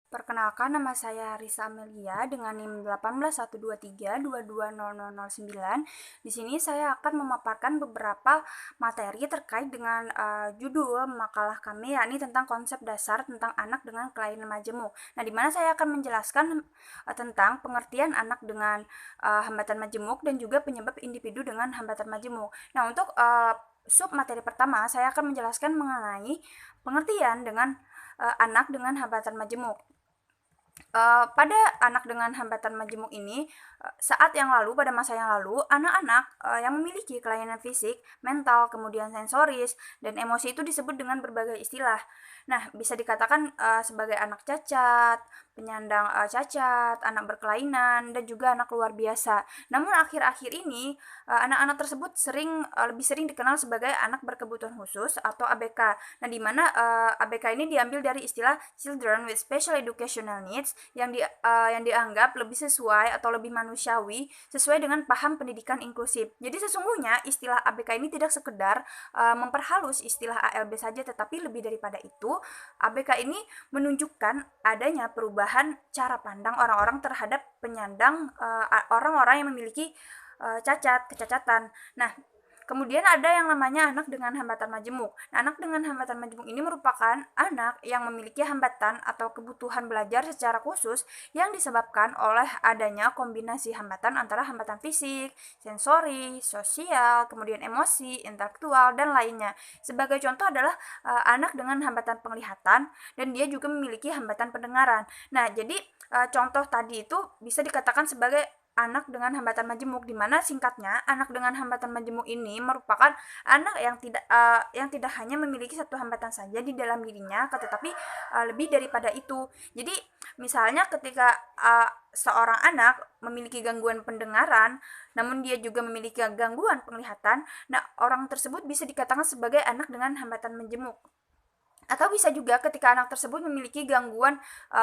Perkenalkan, nama saya Risa Amelia dengan NIM 18.123.220009. Di sini saya akan memaparkan beberapa materi terkait dengan judul makalah kami, yakni tentang konsep dasar tentang anak dengan kelainan majemuk. Nah, di mana saya akan menjelaskan tentang pengertian anak dengan hambatan majemuk dan juga penyebab individu dengan hambatan majemuk. Nah, untuk sub materi pertama, saya akan menjelaskan mengenai pengertian dengan anak dengan hambatan majemuk. Pada anak dengan hambatan majemuk ini, pada masa yang lalu, anak-anak yang memiliki kelainan fisik, mental, kemudian sensoris, dan emosi itu disebut dengan berbagai istilah. Nah, bisa dikatakan sebagai anak cacat, penyandang cacat, anak berkelainan, dan juga anak luar biasa. Namun akhir-akhir ini, anak-anak tersebut lebih sering dikenal sebagai anak berkebutuhan khusus atau ABK. Nah, di mana ABK ini diambil dari istilah Children with Special Educational Needs yang dianggap lebih sesuai atau lebih manusiawi sesuai dengan paham pendidikan inklusif. Jadi sesungguhnya istilah ABK ini tidak sekedar memperhalus istilah ALB saja, tetapi lebih daripada itu, ABK ini menunjukkan adanya perubahan cara pandang orang-orang terhadap penyandang orang-orang yang memiliki kecacatan. Nah, kemudian ada yang namanya anak dengan hambatan majemuk. Nah, anak dengan hambatan majemuk ini merupakan anak yang memiliki hambatan atau kebutuhan belajar secara khusus yang disebabkan oleh adanya kombinasi hambatan antara hambatan fisik, sensori, sosial, kemudian emosi, intelektual, dan lainnya. Sebagai contoh adalah anak dengan hambatan penglihatan dan dia juga memiliki hambatan pendengaran. Nah, jadi contoh tadi itu bisa dikatakan sebagai anak dengan hambatan majemuk, di mana singkatnya anak dengan hambatan majemuk ini merupakan anak yang tidak hanya memiliki satu hambatan saja di dalam dirinya, tetapi lebih daripada itu. Jadi misalnya ketika seorang anak memiliki gangguan pendengaran, namun dia juga memiliki gangguan penglihatan, nah orang tersebut bisa dikatakan sebagai anak dengan hambatan majemuk. Atau bisa juga ketika anak tersebut memiliki gangguan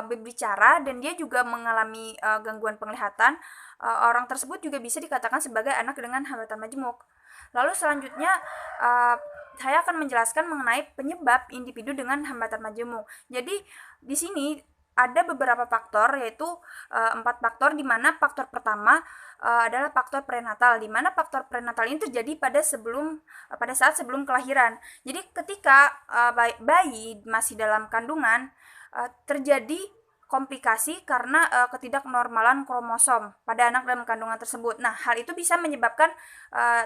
berbicara dan dia juga mengalami gangguan penglihatan, orang tersebut juga bisa dikatakan sebagai anak dengan hambatan majemuk. Lalu selanjutnya saya akan menjelaskan mengenai penyebab individu dengan hambatan majemuk. Jadi di sini ada beberapa faktor, yaitu 4 faktor, di mana faktor pertama adalah faktor prenatal, di mana faktor prenatal ini terjadi pada saat sebelum kelahiran. Jadi ketika bayi masih dalam kandungan, terjadi komplikasi karena ketidaknormalan kromosom pada anak dalam kandungan tersebut. Nah, hal itu bisa menyebabkan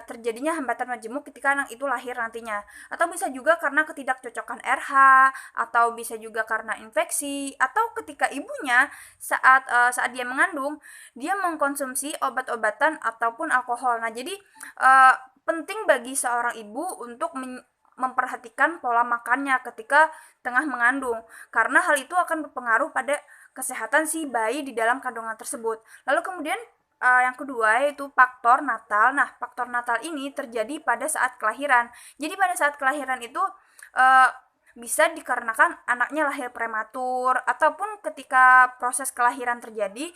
terjadinya hambatan majemuk ketika anak itu lahir nantinya. Atau bisa juga karena ketidakcocokan RH, atau bisa juga karena infeksi, atau ketika ibunya saat dia mengandung, dia mengkonsumsi obat-obatan ataupun alkohol. Nah, jadi penting bagi seorang ibu untuk memperhatikan pola makannya ketika tengah mengandung, karena hal itu akan berpengaruh pada kesehatan si bayi di dalam kandungan tersebut. Lalu kemudian yang kedua yaitu faktor natal. Nah, faktor natal ini terjadi pada saat kelahiran. Jadi pada saat kelahiran itu uh, bisa dikarenakan anaknya lahir prematur, ataupun ketika proses kelahiran terjadi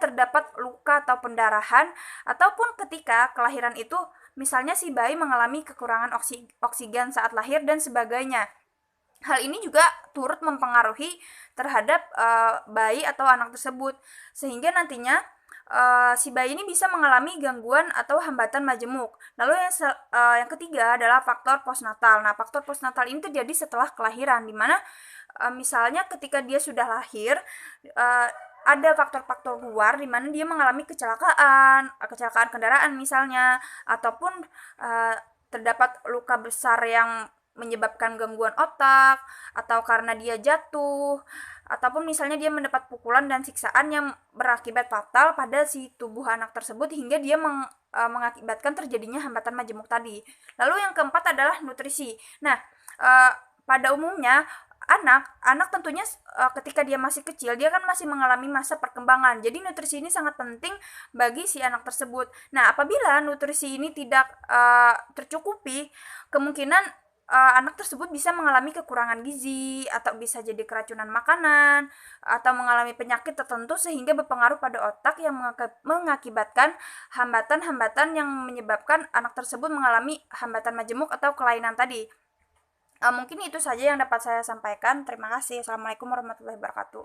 terdapat luka atau pendarahan, ataupun ketika kelahiran itu misalnya si bayi mengalami kekurangan oksigen saat lahir dan sebagainya. Hal ini juga turut mempengaruhi terhadap bayi atau anak tersebut, sehingga nantinya si bayi ini bisa mengalami gangguan atau hambatan majemuk. Lalu yang ketiga adalah faktor postnatal. Nah, faktor postnatal ini terjadi setelah kelahiran, di mana misalnya ketika dia sudah lahir, uh, ada faktor-faktor luar di mana dia mengalami kecelakaan kendaraan misalnya, ataupun terdapat luka besar yang menyebabkan gangguan otak, atau karena dia jatuh, ataupun misalnya dia mendapat pukulan dan siksaan yang berakibat fatal pada si tubuh anak tersebut hingga dia mengakibatkan terjadinya hambatan majemuk tadi. Lalu yang keempat adalah nutrisi. Nah, pada umumnya anak tentunya ketika dia masih kecil, dia kan masih mengalami masa perkembangan. Jadi nutrisi ini sangat penting bagi si anak tersebut. Nah, apabila nutrisi ini tidak tercukupi, kemungkinan anak tersebut bisa mengalami kekurangan gizi, atau bisa jadi keracunan makanan, atau mengalami penyakit tertentu sehingga berpengaruh pada otak yang mengakibatkan hambatan-hambatan yang menyebabkan anak tersebut mengalami hambatan majemuk atau kelainan tadi. Mungkin itu saja yang dapat saya sampaikan. Terima kasih. Assalamualaikum warahmatullahi wabarakatuh.